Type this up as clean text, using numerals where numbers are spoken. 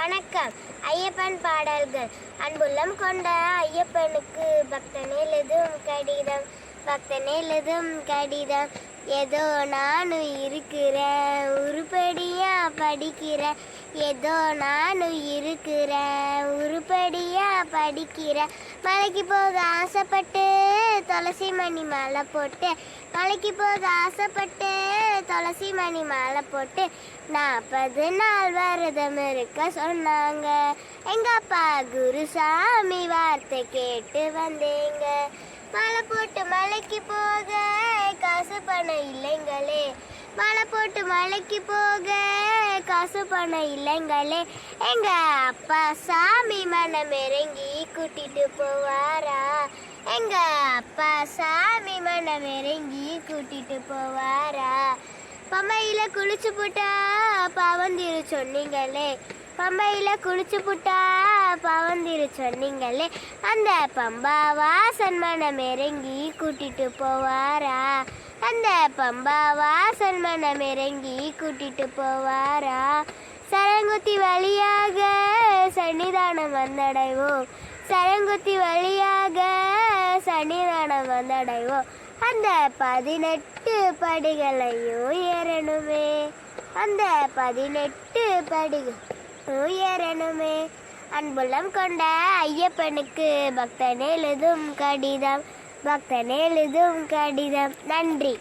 வணக்கம். ஐயப்பன் பாடல்கள். அன்புள்ளம் கொண்ட ஐயப்பனுக்கு பக்தனில் எதுவும் கடிதம், பக்தனில் எதுவும் கடிதம். ஏதோ நானும் இருக்கிறேன், உருப்படியா படிக்கிறேன். ஏதோ நானும் இருக்கிறேன், உருப்படியா படிக்கிறேன். மலைக்கு போக ஆசைப்பட்டு துளசி மணி மாலை போட்டு, மலைக்கு போக ஆசைப்பட்டு துளசி மணி மாலை போட்டு 40 நாள் விரதம் இருக்க சொன்னாங்க. எங்க அப்பா குருசாமி வார்த்தை கேட்டு வந்தேங்க. மாலை போட்டு மலைக்கு போக காசு பணம் இல்லைங்களே, மாலை போட்டு மலைக்கு போக காசு பணம் இல்லைங்களே. எங்க அப்பா சாமி மனம் இறங்கி கூட்டிட்டு போவாரா, எங்க அப்பா சாமி மனம் இறங்கி கூட்டிட்டு போவாரா. பம்பையில குளிச்சு புட்டா பாவந்திரு சொன்னீங்களே, பம்பையில குளிச்சு புட்டா பாவந்திரு சொன்னீங்களே. அந்த பம்பா வாசன் மனம் இறங்கி கூட்டிட்டு போவாரா, அந்த பம்பா வாசன் மனம் இறங்கி கூட்டிட்டு போவாரா. சரங்குத்தி வழியாக சன்னிதானம் வந்தடைவோம், சரங்குத்தி வழியாக சன்னிதானம் வந்தடைவோம். அந்த 18 படிகளையும் ஏறணுமே, அந்த 18 படிகளும் ஏறணுமே. அன்புள்ளம் கொண்ட ஐயப்பனுக்கு பக்தன் எழுதும் கடிதம், பக்தன் எழுதும் கடிதம். நன்றி.